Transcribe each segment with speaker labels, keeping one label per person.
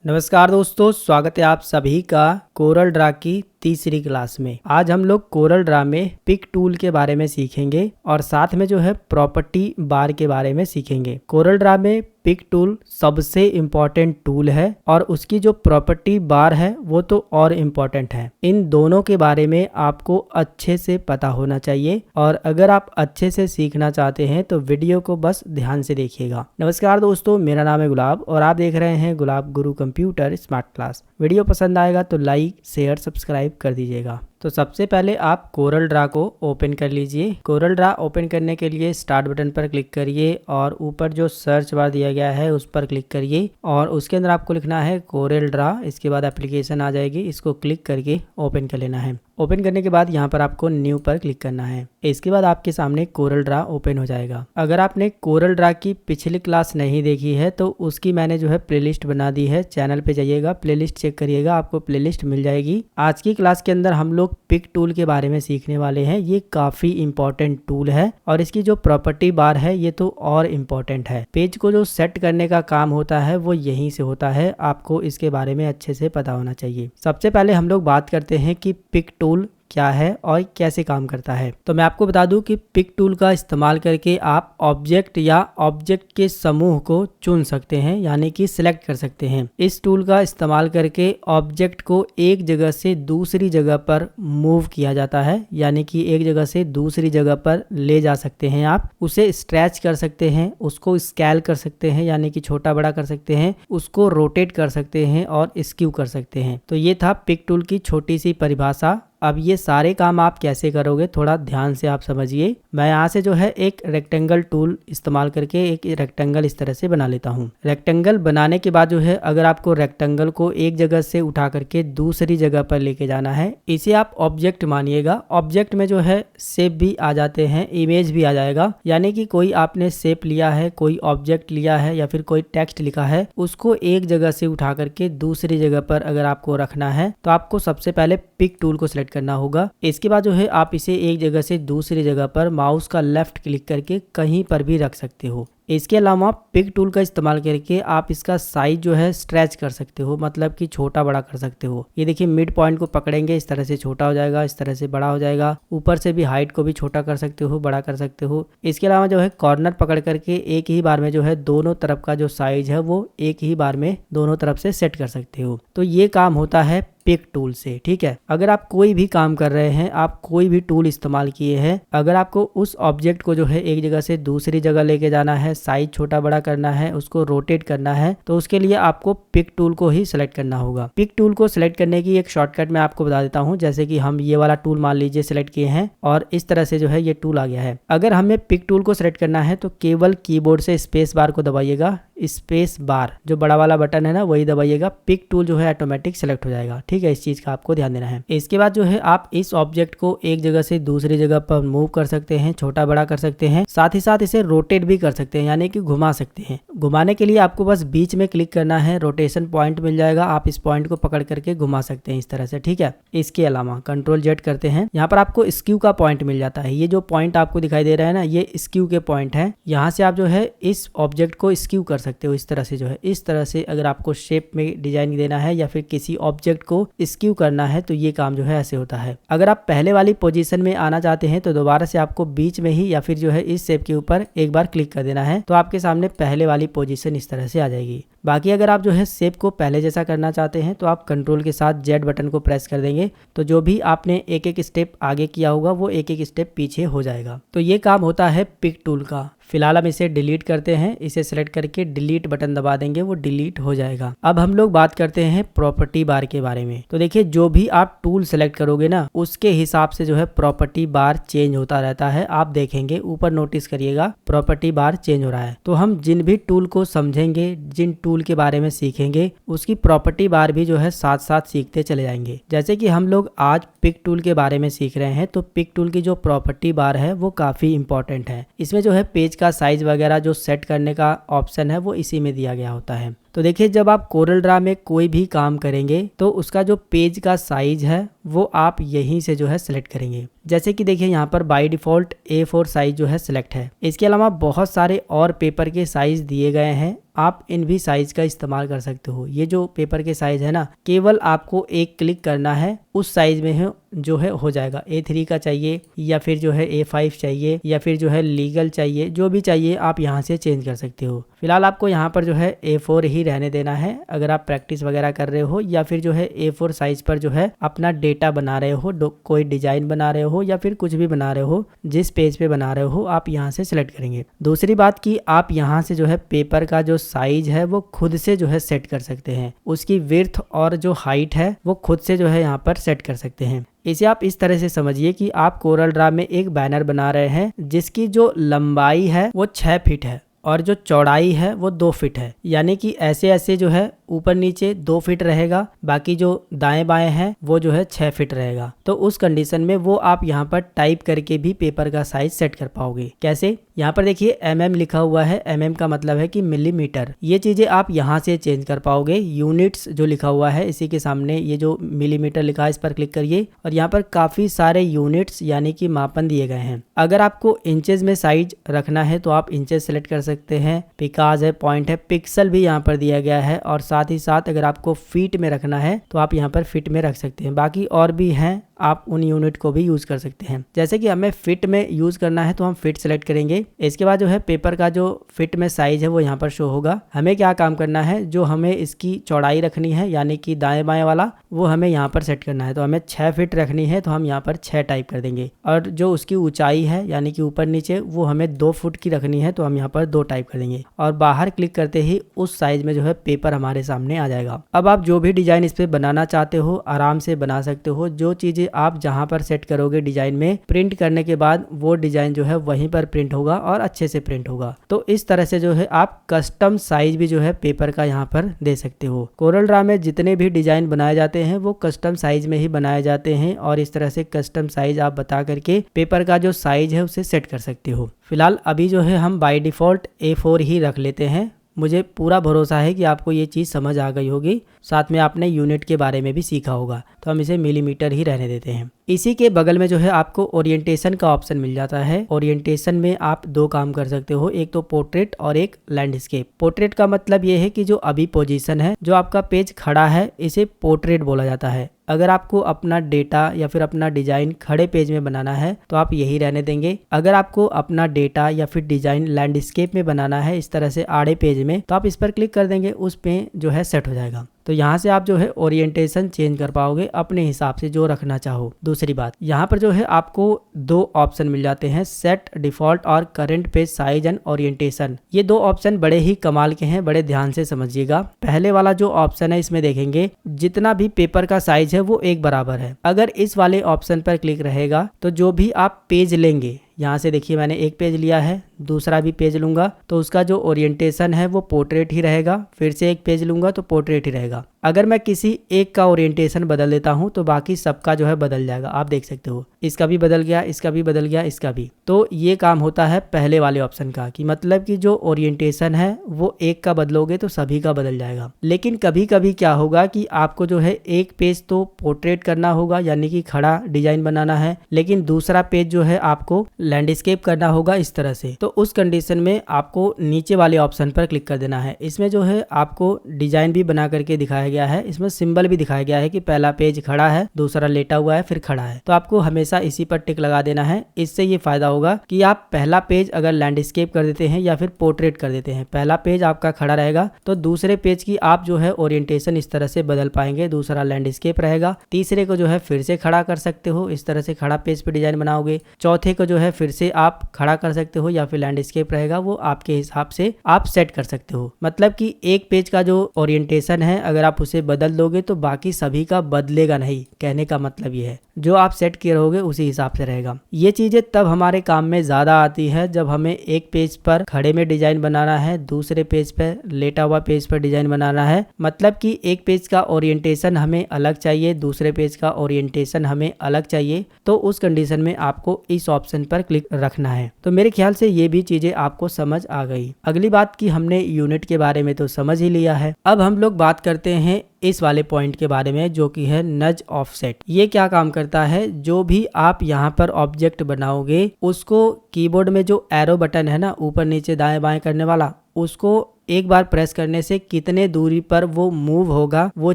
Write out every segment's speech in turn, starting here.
Speaker 1: नमस्कार दोस्तों, स्वागत है आप सभी का कोरल ड्रा की तीसरी क्लास में। आज हम लोग कोरल ड्रा में पिक टूल के बारे में सीखेंगे और साथ में जो है प्रॉपर्टी बार के बारे में सीखेंगे। कोरल ड्रा में पिक टूल सबसे इम्पोर्टेंट टूल है और उसकी जो प्रॉपर्टी बार है वो तो और इम्पोर्टेंट है। इन दोनों के बारे में आपको अच्छे से पता होना चाहिए और अगर आप अच्छे से सीखना चाहते हैं तो वीडियो को बस ध्यान से देखिएगा। नमस्कार दोस्तों, मेरा नाम है गुलाब और आप देख रहे हैं गुलाब गुरु कंप्यूटर स्मार्ट क्लास। वीडियो पसंद आएगा तो लाइक शेयर सब्सक्राइब कर दीजिएगा। तो सबसे पहले आप कोरल ड्रा को ओपन कर लीजिए। कोरल ड्रा ओपन करने के लिए स्टार्ट बटन पर क्लिक करिए और ऊपर जो सर्च बार दिया गया है उस पर क्लिक करिए और उसके अंदर आपको लिखना है कोरल ड्रा। इसके बाद एप्लीकेशन आ जाएगी, इसको क्लिक करके ओपन कर लेना है। ओपन करने के बाद यहाँ पर आपको न्यू पर क्लिक करना है। इसके बाद आपके सामने कोरल ड्रा ओपन हो जाएगा। अगर आपने कोरल ड्रा की पिछली क्लास नहीं देखी है तो उसकी मैंने जो है प्लेलिस्ट बना दी है। चैनल पे जाइएगा, प्लेलिस्ट चेक करिएगा, आपको प्लेलिस्ट मिल जाएगी। आज की क्लास के अंदर हम लोग पिक टूल के बारे में सीखने वाले हैं। ये काफी इंपॉर्टेंट टूल है और इसकी जो प्रॉपर्टी बार है ये तो और इम्पोर्टेंट है। पेज को जो सेट करने का काम होता है वो यहीं से होता है। आपको इसके बारे में अच्छे से पता होना चाहिए। सबसे पहले हम लोग बात करते हैं कि पिक टूल क्या है और कैसे काम करता है। तो मैं आपको बता दूं कि पिक टूल का इस्तेमाल करके आप ऑब्जेक्ट या ऑब्जेक्ट के समूह को चुन सकते हैं, यानी कि सिलेक्ट कर सकते हैं। इस टूल का इस्तेमाल करके ऑब्जेक्ट को एक जगह से दूसरी जगह पर मूव किया जाता है, यानी कि एक जगह से दूसरी जगह पर ले जा सकते हैं। आप उसे स्ट्रेच कर सकते हैं, उसको स्केल कर सकते हैं यानी कि छोटा बड़ा कर सकते हैं, उसको रोटेट कर सकते हैं और स्क्यू कर सकते हैं। तो ये था पिक टूल की छोटी सी परिभाषा। अब ये सारे काम आप कैसे करोगे थोड़ा ध्यान से आप समझिए। मैं यहाँ से जो है एक रेक्टेंगल टूल इस्तेमाल करके एक रेक्टेंगल इस तरह से बना लेता हूँ। रेक्टेंगल बनाने के बाद जो है अगर आपको रेक्टेंगल को एक जगह से उठा करके दूसरी जगह पर लेके जाना है, इसे आप ऑब्जेक्ट मानिएगा। ऑब्जेक्ट में जो है शेप भी आ जाते हैं, इमेज भी आ जाएगा, यानी कि कोई आपने शेप लिया है, कोई ऑब्जेक्ट लिया है या फिर कोई टेक्स्ट लिखा है, उसको एक जगह से उठा करके दूसरी जगह पर अगर आपको रखना है तो आपको सबसे पहले पिक टूल को सिलेक्ट करना होगा। इसके बाद जो है आप इसे एक जगह से दूसरी जगह पर माउस का लेफ्ट क्लिक करके कहीं पर भी रख सकते हो। इसके अलावा पिक टूल का इस्तेमाल करके आप इसका साइज जो है स्ट्रेच कर सकते हो, मतलब कि छोटा बड़ा कर सकते हो। ये देखिए मिड पॉइंट को पकड़ेंगे, इस तरह से छोटा हो जाएगा, इस तरह से बड़ा हो जाएगा। ऊपर से भी हाइट को भी छोटा कर सकते हो, बड़ा कर सकते हो। इसके अलावा जो है कॉर्नर पकड़ करके एक ही बार में जो है दोनों तरफ का जो साइज है वो एक ही बार में दोनों तरफ से सेट कर सकते हो। तो ये काम होता है पिक टूल से, ठीक है। अगर आप कोई भी काम कर रहे हैं, आप कोई भी टूल इस्तेमाल किए हैं, अगर आपको उस ऑब्जेक्ट को जो है एक जगह से दूसरी जगह लेके जाना है, साइज छोटा बड़ा करना है, उसको रोटेट करना है, तो उसके लिए आपको पिक टूल को ही सिलेक्ट करना होगा। पिक टूल को सिलेक्ट करने की एक शॉर्टकट मैं आपको बता देता हूं। जैसे कि हम ये वाला टूल मान लीजिए सिलेक्ट किए हैं और इस तरह से जो है ये टूल आ गया है। अगर हमें पिक टूल को सिलेक्ट करना है तो केवल कीबोर्ड से स्पेस बार को दबाइएगा। स्पेस बार जो बड़ा वाला बटन है ना वही दबाइएगा, पिक टूल जो है ऑटोमेटिक सेलेक्ट हो जाएगा, ठीक है। इस चीज का आपको ध्यान देना है। इसके बाद जो है आप इस ऑब्जेक्ट को एक जगह से दूसरी जगह पर मूव कर सकते हैं, छोटा बड़ा कर सकते हैं, साथ ही साथ इसे रोटेट भी कर सकते हैं, यानी कि घुमा सकते हैं। घुमाने के लिए आपको बस बीच में क्लिक करना है, रोटेशन पॉइंट मिल जाएगा, आप इस पॉइंट को पकड़ करके घुमा सकते हैं इस तरह से, ठीक है। इसके अलावा कंट्रोल जेड करते हैं, यहाँ पर आपको स्क्यू का पॉइंट मिल जाता है। ये जो पॉइंट आपको दिखाई दे रहा है ना, ये स्क्यू के पॉइंट है। यहाँ से आप जो है इस ऑब्जेक्ट को स्क्यू कर सकते हो इस तरह से, जो है इस तरह से अगर आपको शेप में डिजाइन देना है या फिर किसी ऑब्जेक्ट को स्क्यू करना है तो ये काम जो है ऐसे होता है। अगर आप पहले वाली पोजीशन में आना चाहते हैं तो दोबारा से आपको बीच में ही या फिर जो है इस शेप के ऊपर एक बार क्लिक कर देना है, तो आपके सामने पहले वाली पोजीशन इस तरह से आ जाएगी। बाकी अगर आप जो है शेप को पहले जैसा करना चाहते हैं तो आप कंट्रोल के साथ जेड बटन को प्रेस कर देंगे, तो जो भी आपने एक एक स्टेप आगे किया होगा वो एक एक स्टेप पीछे हो जाएगा। तो ये काम होता है पिक टूल का। फिलहाल हम इसे डिलीट करते हैं, इसे सेलेक्ट करके डिलीट बटन दबा देंगे, वो डिलीट हो जाएगा। अब हम लोग बात करते हैं प्रॉपर्टी बार के बारे में। तो देखिए जो भी आप टूल सेलेक्ट करोगे ना उसके हिसाब से जो है प्रॉपर्टी बार चेंज होता रहता है। आप देखेंगे ऊपर नोटिस करिएगा प्रॉपर्टी बार चेंज हो रहा है। तो हम जिन भी टूल को समझेंगे, जिन टूल के बारे में सीखेंगे, उसकी प्रॉपर्टी बार भी जो है साथ साथ सीखते चले जाएंगे। जैसे कि हम लोग आज पिक टूल के बारे में सीख रहे हैं, तो पिक टूल की जो प्रॉपर्टी बार है वो काफी इंपॉर्टेंट है। इसमें जो है पेज का साइज वगैरह जो सेट करने का ऑप्शन है वो इसी में दिया गया होता है। तो देखिए जब आप कोरल ड्रा में कोई भी काम करेंगे तो उसका जो पेज का साइज है वो आप यहीं से जो है सिलेक्ट करेंगे। जैसे कि देखिए यहाँ पर बाय डिफ़ॉल्ट A4 साइज जो है सिलेक्ट है। इसके अलावा बहुत सारे और पेपर के साइज दिए गए हैं, आप इन भी साइज का इस्तेमाल कर सकते हो। ये जो पेपर के साइज है ना, केवल आपको एक क्लिक करना है, उस साइज में है जो है हो जाएगा। A3 का चाहिए या फिर जो है A5 चाहिए या फिर जो है लीगल चाहिए, जो भी चाहिए आप यहाँ से चेंज कर सकते हो। फिलहाल आपको यहाँ पर जो है A4 ही रहने देना है अगर आप प्रैक्टिस वगैरह कर रहे हो या फिर जो है A4 साइज पर जो है अपना डेटा बना रहे हो, कोई डिजाइन बना रहे हो या फिर कुछ भी बना रहे हो, जिस पेज पे बना रहे हो आप यहाँ से सिलेक्ट करेंगे। दूसरी बात कि आप यहाँ से जो है पेपर का जो साइज है वो खुद से जो है सेट कर सकते हैं। उसकी विड्थ और जो हाइट है वो खुद से जो है यहाँ पर सेट कर सकते हैं। इसे आप इस तरह से समझिए कि आप कोरल ड्रा में एक बैनर बना रहे हैं जिसकी जो लंबाई है वो 6 फीट है और जो चौड़ाई है वो 2 फीट है, यानी कि ऐसे ऐसे जो है ऊपर नीचे 2 फीट रहेगा, बाकी जो दाएं बाएं है वो जो है 6 फीट रहेगा। तो उस कंडीशन में वो आप यहाँ पर टाइप करके भी पेपर का साइज सेट कर पाओगे। कैसे? यहाँ पर देखिए mm लिखा हुआ है, mm का मतलब है कि मिलीमीटर। ये चीजें आप यहाँ से चेंज कर पाओगे। यूनिट्स जो लिखा हुआ है इसी के सामने ये जो मिलीमीटर लिखा है इस पर क्लिक करिए और यहाँ पर काफी सारे यूनिट्स यानी कि मापन दिए गए हैं। अगर आपको इंचेस में साइज रखना है तो आप इंचेस सेलेक्ट कर सकते हैं, पिकाज है, पॉइंट है, पिक्सल भी यहाँ पर दिया गया है और साथ ही साथ अगर आपको फीट में रखना है तो आप यहाँ पर फीट में रख सकते हैं। बाकी और भी हैं, आप उन यूनिट को भी यूज कर सकते हैं। जैसे कि हमें फिट में यूज करना है तो हम फिट सेलेक्ट करेंगे। इसके बाद जो है पेपर का जो फिट में साइज है वो यहाँ पर शो होगा। हमें क्या काम करना है, जो हमें इसकी चौड़ाई रखनी है यानी कि दाएं बाएं वाला वो हमें यहाँ पर सेट करना है। तो हमें 6 फीट रखनी है तो हम यहाँ पर 6 टाइप कर देंगे और जो उसकी ऊंचाई है यानी कि ऊपर नीचे वो हमें 2 फुट की रखनी है तो हम यहाँ पर 2 टाइप कर देंगे और बाहर क्लिक करते ही उस साइज में जो है पेपर हमारे सामने आ जाएगा। अब आप जो भी डिजाइन इस पे बनाना चाहते हो आराम से बना सकते हो। जो चीजें आप जहां पर सेट करोगे डिजाइन में, प्रिंट करने के बाद वो डिजाइन जो है वहीं पर प्रिंट होगा और अच्छे से प्रिंट होगा। तो इस तरह से जो है आप कस्टम साइज भी जो है पेपर का यहाँ पर दे सकते हो। कोरल ड्रा में जितने भी डिजाइन बनाए जाते हैं वो कस्टम साइज में ही बनाए जाते हैं और इस तरह से कस्टम साइज आप बता करके पेपर का जो साइज है उसे सेट कर सकते हो। फिलहाल अभी जो है हम बाय डिफॉल्ट A4 ही रख लेते हैं। मुझे पूरा भरोसा है कि आपको ये चीज़ समझ आ गई होगी, साथ में आपने यूनिट के बारे में भी सीखा होगा। तो हम इसे मिलीमीटर ही रहने देते हैं। इसी के बगल में जो है आपको ओरिएंटेशन का ऑप्शन मिल जाता है। ओरिएंटेशन में आप 2 काम कर सकते हो, एक तो पोर्ट्रेट और एक लैंडस्केप। पोर्ट्रेट का मतलब ये है कि जो अभी पोजीशन है, जो आपका पेज खड़ा है, इसे पोर्ट्रेट बोला जाता है। अगर आपको अपना डेटा या फिर अपना डिजाइन खड़े पेज में बनाना है तो आप यही रहने देंगे। अगर आपको अपना डेटा या फिर डिजाइन लैंडस्केप में बनाना है इस तरह से आड़े पेज में, तो आप इस पर क्लिक कर देंगे, उस पे जो है सेट हो जाएगा। तो यहाँ से आप जो है ओरिएंटेशन चेंज कर पाओगे अपने हिसाब से जो रखना चाहो। दूसरी बात, यहाँ पर जो है आपको 2 ऑप्शन मिल जाते हैं, सेट डिफॉल्ट और current page size and orientation. ये 2 ऑप्शन बड़े ही कमाल के हैं, बड़े ध्यान से समझिएगा। पहले वाला जो ऑप्शन है इसमें देखेंगे जितना भी पेपर का साइज है वो एक बराबर है। अगर इस वाले ऑप्शन पर क्लिक रहेगा तो जो भी आप पेज लेंगे, यहाँ से देखिए मैंने एक पेज लिया है, दूसरा भी पेज लूंगा तो उसका जो ओरिएंटेशन है वो पोर्ट्रेट ही रहेगा। फिर से एक पेज लूंगा तो पोर्ट्रेट ही रहेगा। अगर मैं किसी एक का ओरिएंटेशन बदल देता हूं तो बाकी सबका जो है बदल जाएगा। आप देख सकते हो इसका भी बदल गया, इसका भी बदल गया, इसका भी। तो ये काम होता है पहले वाले ऑप्शन का, कि मतलब कि जो ओरिएंटेशन है वो एक का बदलोगे तो सभी का बदल जाएगा। लेकिन कभी कभी क्या होगा कि आपको जो है एक पेज तो पोर्ट्रेट करना होगा यानी कि खड़ा डिजाइन बनाना है, लेकिन दूसरा पेज जो है आपको लैंडस्केप करना होगा इस तरह से। तो उस कंडीशन में आपको नीचे वाले ऑप्शन पर क्लिक कर देना है। इसमें जो है आपको डिजाइन भी बना करके दिखाया गया है, इसमें सिंबल भी दिखाया गया है कि पहला पेज खड़ा है, दूसरा लेटा हुआ है, फिर खड़ा है। तो आपको हमेशा इसी पर टिक लगा देना है। इससे ये फायदा होगा कि आप पहला पेज अगर लैंडस्केप कर देते हैं या फिर पोर्ट्रेट कर देते हैं, पहला पेज आपका खड़ा रहेगा तो दूसरे पेज की आप जो है ओरिएंटेशन इस तरह से बदल पाएंगे। दूसरा लैंडस्केप रहेगा, तीसरे को जो है फिर से खड़ा कर सकते हो, इस तरह से खड़ा पेज पे डिजाइन बनाओगे। चौथे को जो है फिर से आप खड़ा कर सकते हो या फिर लैंडस्केप रहेगा, वो आपके हिसाब से आप सेट कर सकते हो। मतलब कि एक पेज का जो ओरिएंटेशन है अगर आप उसे बदल दोगे तो बाकी सभी का बदलेगा नहीं, कहने का मतलब ये है। जो आप सेट किए रहोगे उसी हिसाब से रहेगा। ये चीजें तब हमारे काम में ज्यादा आती है जब हमें एक पेज पर खड़े में डिजाइन बनाना है, दूसरे पेज पर लेटा हुआ पेज पर डिजाइन बनाना है। मतलब कि एक पेज का ओरिएंटेशन हमें अलग चाहिए, दूसरे पेज का ओरिएंटेशन हमें अलग चाहिए, तो उस कंडीशन में आपको इस ऑप्शन पर क्लिक रखना है। तो मेरे ख्याल से ये भी चीजें आपको समझ आ गई। अगली बात कि हमने यूनिट के बारे में तो समझ ही लिया है। अब हम लोग बात करते हैं इस वाले पॉइंट के बारे में जो कि है नज ऑफसेट। ये क्या काम करता है, जो भी आप यहाँ पर ऑब्जेक्ट बनाओगे उसको कीबोर्ड में जो एरो बटन है ना ऊपर नीचे दाएं बाएं करने वाला, उसको एक बार प्रेस करने से कितने दूरी पर वो मूव होगा वो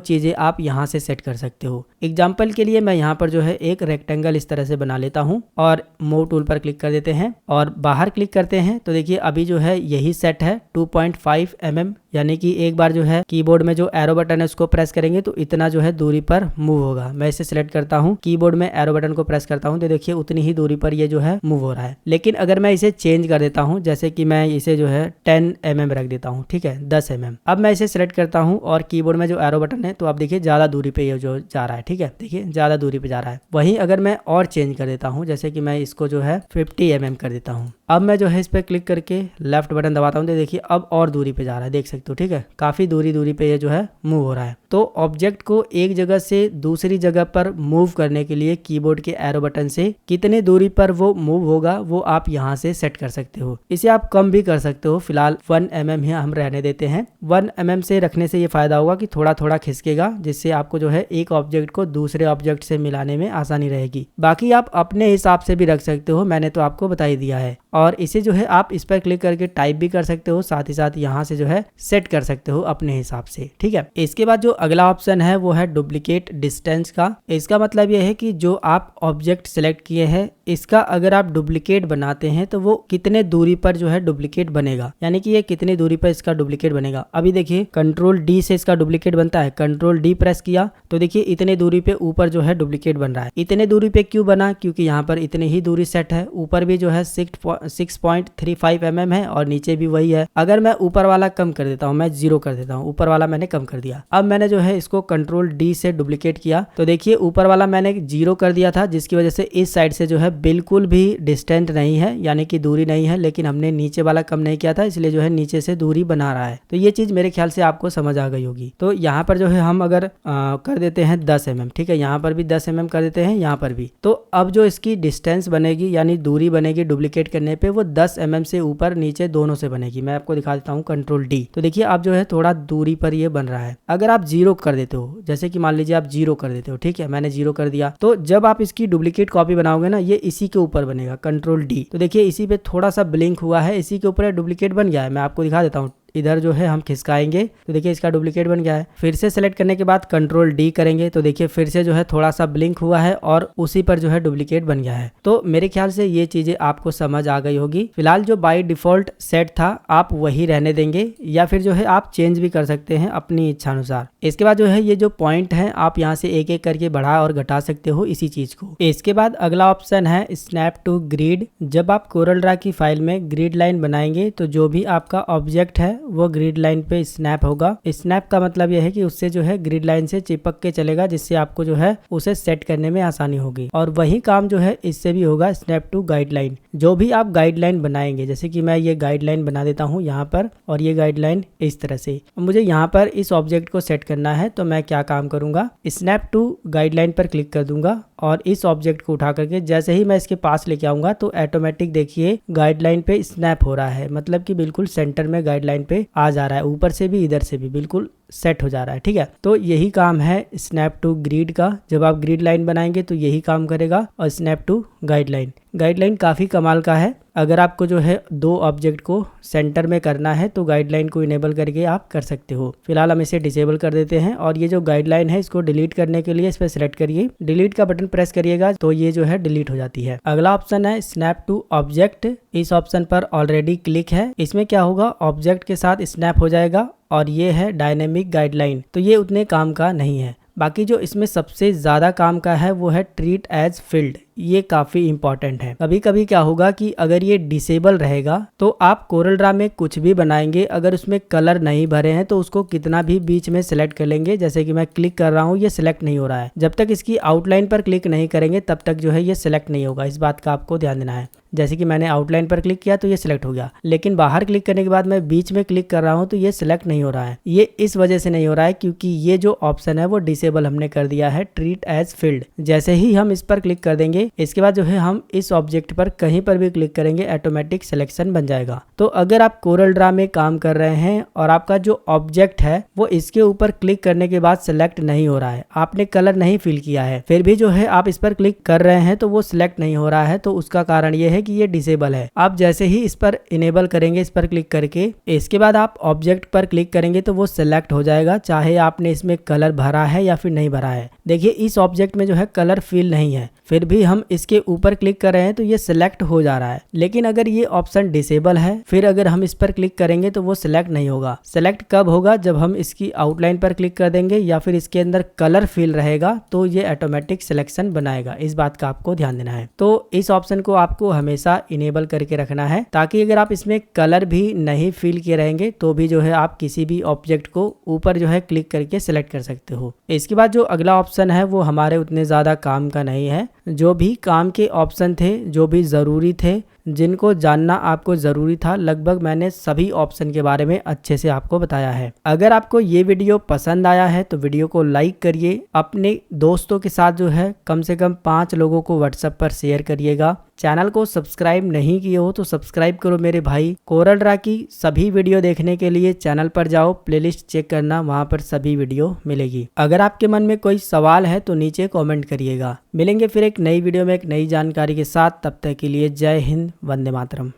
Speaker 1: चीजें आप यहाँ से सेट कर सकते हो। एग्जाम्पल के लिए मैं यहाँ पर जो है एक रेक्टेंगल इस तरह से बना लेता हूँ और मूव टूल पर क्लिक कर देते हैं और बाहर क्लिक करते हैं। तो देखिए अभी जो है यही सेट है 2.5 mm, यानी कि एक बार जो है कीबोर्ड में जो एरो बटन है उसको प्रेस करेंगे तो इतना जो है दूरी पर मूव होगा। मैं इसे सिलेक्ट करता हूँ, कीबोर्ड में एरो बटन को प्रेस करता हूँ तो देखिए उतनी ही दूरी पर ये जो है मूव हो रहा है। लेकिन अगर मैं इसे चेंज कर देता हूँ, जैसे कि मैं इसे जो है 10 mm रख देता हूँ, ठीक है 10 mm। अब मैं इसे सिलेक्ट करता हूँ और कीबोर्ड में जो एरो बटन है तो आप देखिए ज्यादा दूरी पे ये जो जा रहा है, ठीक है देखिए ज्यादा दूरी पे जा रहा है। वहीं अगर मैं और चेंज कर देता हूँ, जैसे कि मैं इसको जो है 50 mm कर देता हूँ। अब मैं जो है इस पर क्लिक करके लेफ्ट बटन दबाता हूँ तो देखिए अब और दूरी पे जा रहा है, देख सकते हो, ठीक है काफी दूरी पे ये जो है मूव हो रहा है। तो ऑब्जेक्ट को एक जगह से दूसरी जगह पर मूव करने के लिए कीबोर्ड के एरो बटन से कितने दूरी पर वो मूव होगा वो आप यहाँ से सेट कर सकते हो। इसे आप कम भी कर सकते हो, फिलहाल 1 mm ही हम रहने देते हैं। 1 mm से रखने से ये फायदा होगा कि थोड़ा थोड़ा खिसकेगा, जिससे आपको जो है एक ऑब्जेक्ट को दूसरे ऑब्जेक्ट से मिलाने में आसानी रहेगी। बाकी आप अपने हिसाब से भी रख सकते हो, मैंने तो आपको बता ही दिया है। और इसे जो है आप इस पर क्लिक करके टाइप भी कर सकते हो, साथ ही साथ यहाँ से जो है सेट कर सकते हो अपने हिसाब से, ठीक है। इसके बाद जो अगला ऑप्शन है वो है डुप्लीकेट डिस्टेंस का। इसका मतलब यह है कि जो आप ऑब्जेक्ट सेलेक्ट किए हैं इसका अगर आप डुप्लीकेट बनाते हैं तो वो कितने दूरी पर जो है डुप्लीकेट बनेगा, यानी कि ये कितनी दूरी पर इसका डुप्लीकेट बनेगा। अभी देखिए कंट्रोल डी से इसका डुप्लीकेट बनता है, कंट्रोल डी प्रेस किया तो देखिए इतने दूरी पे ऊपर जो है डुप्लीकेट बन रहा है। इतने दूरी पे क्यों बना, क्योंकि यहाँ पर इतनी ही दूरी सेट है, ऊपर भी जो है 6.35 mm है और नीचे भी वही है। अगर मैं ऊपर वाला कम कर देता हूँ, मैं 0 कर देता हूँ, ऊपर वाला मैंने कम कर दिया। अब मैंने जो है इसको कंट्रोल डी से डुप्लीकेट किया तो देखिए ऊपर वाला मैंने 0 कर दिया था, जिसकी वजह से इस साइड से जो है बिल्कुल भी डिस्टेंट नहीं है, यानी कि दूरी नहीं है, लेकिन हमने नीचे वाला कम नहीं किया था इसलिए जो है नीचे से दूरी बना रहा है। तो ये चीज मेरे ख्याल से आपको समझ आ गई होगी। तो यहाँ पर जो है हम अगर कर देते हैं 10 mm, ठीक है यहाँ पर भी 10 mm कर देते हैं, यहाँ पर भी। तो अब जो इसकी डिस्टेंस बनेगी यानी दूरी बनेगी डुप्लीकेट करने पे वो 10 mm से ऊपर नीचे दोनों से बनेगी। मैं आपको दिखा देता हूँ कंट्रोल डी, तो देखिए अब जो है थोड़ा दूरी पर ये बन रहा है। अगर आप 0 कर देते हो, जैसे कि मान लीजिए आप 0 कर देते हो, ठीक है मैंने 0 कर दिया, तो जब आप इसकी डुप्लीकेट कॉपी बनाओगे ना ये इसी के ऊपर बनेगा, कंट्रोल डी। तो देखिए इसी पे थोड़ा सा ब्लिंक हुआ है, इसी के ऊपर डुप्लीकेट बन गया है। मैं आपको दिखा देता हूँ, इधर जो है हम खिसकाएंगे तो देखिए इसका डुप्लीकेट बन गया है। फिर से सेलेक्ट करने के बाद कंट्रोल डी करेंगे तो देखिए फिर से जो है थोड़ा सा ब्लिंक हुआ है और उसी पर जो है डुप्लीकेट बन गया है। तो मेरे ख्याल से ये चीजें आपको समझ आ गई होगी। फिलहाल जो बाय डिफॉल्ट सेट था आप वही रहने देंगे या फिर जो है आप चेंज भी कर सकते हैं अपनी इच्छा अनुसार। इसके बाद जो है ये जो पॉइंट है आप यहाँ से एक एक करके बढ़ा और घटा सकते हो इसी चीज को। इसके बाद अगला ऑप्शन है स्नैप टू ग्रिड। जब आप कोरल ड्रा की फाइल में ग्रिड लाइन बनाएंगे तो जो भी आपका ऑब्जेक्ट है वो ग्रिड लाइन पे स्नैप होगा। स्नैप का मतलब यह है कि उससे जो है ग्रिड लाइन से चिपक के चलेगा, जिससे आपको जो है उसे सेट करने में आसानी होगी। और वही काम जो है इससे भी होगा स्नैप टू गाइडलाइन। जो भी आप गाइडलाइन बनाएंगे, जैसे कि मैं ये गाइडलाइन बना देता हूँ यहाँ पर और ये गाइडलाइन इस तरह से, मुझे यहाँ पर इस ऑब्जेक्ट को सेट करना है तो मैं क्या काम करूंगा, स्नैप टू गाइडलाइन पर क्लिक कर दूंगा और इस ऑब्जेक्ट को उठा करके जैसे ही मैं इसके पास लेके आऊंगा तो ऑटोमेटिक देखिए गाइडलाइन पे स्नैप हो रहा है, मतलब कि बिल्कुल सेंटर में गाइडलाइन पे आ जा रहा है, ऊपर से भी इधर से भी बिल्कुल सेट हो जा रहा है, ठीक है। तो यही काम है स्नैप टू ग्रिड का। जब आप ग्रिड लाइन बनाएंगे तो यही काम करेगा। और स्नैप टू गाइडलाइन, गाइडलाइन काफी कमाल का है। अगर आपको जो है दो ऑब्जेक्ट को सेंटर में करना है तो गाइडलाइन को इनेबल करके आप कर सकते हो। फिलहाल हम इसे डिसेबल कर देते हैं और ये जो गाइडलाइन है इसको डिलीट करने के लिए इस पर सिलेक्ट करिए, डिलीट का बटन प्रेस करिएगा तो ये जो है डिलीट हो जाती है। अगला ऑप्शन है स्नैप टू ऑब्जेक्ट। इस ऑप्शन पर ऑलरेडी क्लिक है। इसमें क्या होगा, ऑब्जेक्ट के साथ स्नैप हो जाएगा और ये है डायनेमिक गाइडलाइन, तो ये उतने काम का नहीं है। बाकी जो इसमें सबसे ज्यादा काम का है वो है ट्रीट एज फील्ड। ये काफी इंपॉर्टेंट है। कभी कभी क्या होगा कि अगर ये डिसेबल रहेगा तो आप कोरल ड्रा में कुछ भी बनाएंगे, अगर उसमें कलर नहीं भरे हैं तो उसको कितना भी बीच में सिलेक्ट कर लेंगे, जैसे कि मैं क्लिक कर रहा हूँ ये सिलेक्ट नहीं हो रहा है। जब तक इसकी आउटलाइन पर क्लिक नहीं करेंगे तब तक जो है ये सिलेक्ट नहीं होगा, इस बात का आपको ध्यान देना है। जैसे कि मैंने आउटलाइन पर क्लिक किया तो ये सिलेक्ट हो गया, लेकिन बाहर क्लिक करने के बाद मैं बीच में क्लिक कर रहा हूं तो ये सिलेक्ट नहीं हो रहा है। ये इस वजह से नहीं हो रहा है क्योंकि ये जो ऑप्शन है वो डिसेबल हमने कर दिया है, ट्रीट एज फील्ड। जैसे ही हम इस पर क्लिक कर देंगे इसके बाद जो है हम इस ऑब्जेक्ट पर कहीं पर भी क्लिक करेंगे ऑटोमेटिक सिलेक्शन बन जाएगा। तो अगर आप कोरल ड्रा में काम कर रहे हैं और आपका जो ऑब्जेक्ट है वो इसके ऊपर क्लिक करने के बाद सिलेक्ट नहीं हो रहा है, आपने कलर नहीं फिल किया है, फिर भी जो है आप इस पर क्लिक कर रहे हैं तो वो सिलेक्ट नहीं हो रहा है, तो उसका कारण ये है कि ये डिसेबल है। आप जैसे ही इस पर इनेबल करेंगे, इस पर क्लिक करके इसके बाद आप ऑब्जेक्ट पर क्लिक करेंगे तो वो सिलेक्ट हो जाएगा, चाहे आपने इसमें कलर भरा है या फिर नहीं भरा है। देखिए इस ऑब्जेक्ट में जो है कलर फिल नहीं है, फिर भी हम इसके ऊपर क्लिक कर रहे हैं तो ये सिलेक्ट हो जा रहा है। लेकिन अगर ये ऑप्शन डिसेबल है, फिर अगर हम इस पर क्लिक करेंगे तो वो सिलेक्ट नहीं होगा। सिलेक्ट कब होगा? जब हम इसकी आउटलाइन पर क्लिक कर देंगे या फिर इसके अंदर कलर फिल रहेगा तो ये ऑटोमेटिक सिलेक्शन बनाएगा, इस बात का आपको ध्यान देना है। तो इस ऑप्शन को आपको हमेशा इनेबल करके रखना है, ताकि अगर आप इसमें कलर भी नहीं फिल किए रहेंगे तो भी जो है आप किसी भी ऑब्जेक्ट को ऊपर जो है क्लिक करके सिलेक्ट कर सकते हो। इसके बाद जो अगला ऑप्शन है वो हमारे उतने ज्यादा काम का नहीं है। जो भी काम के ऑप्शन थे, जो भी जरूरी थे, जिनको जानना आपको जरूरी था, लगभग मैंने सभी ऑप्शन के बारे में अच्छे से आपको बताया है। अगर आपको ये वीडियो पसंद आया है तो वीडियो को लाइक करिए, अपने दोस्तों के साथ जो है कम से कम 5 लोगों को व्हाट्सएप पर शेयर करिएगा। चैनल को सब्सक्राइब नहीं किए हो तो सब्सक्राइब करो मेरे भाई। कोरल ड्रा की सभी वीडियो देखने के लिए चैनल पर जाओ, प्लेलिस्ट चेक करना, वहां पर सभी वीडियो मिलेगी। अगर आपके मन में कोई सवाल है तो नीचे कमेंट करिएगा। मिलेंगे फिर एक नई वीडियो में एक नई जानकारी के साथ, तब तक के लिए जय हिंद, वंदे मातरम।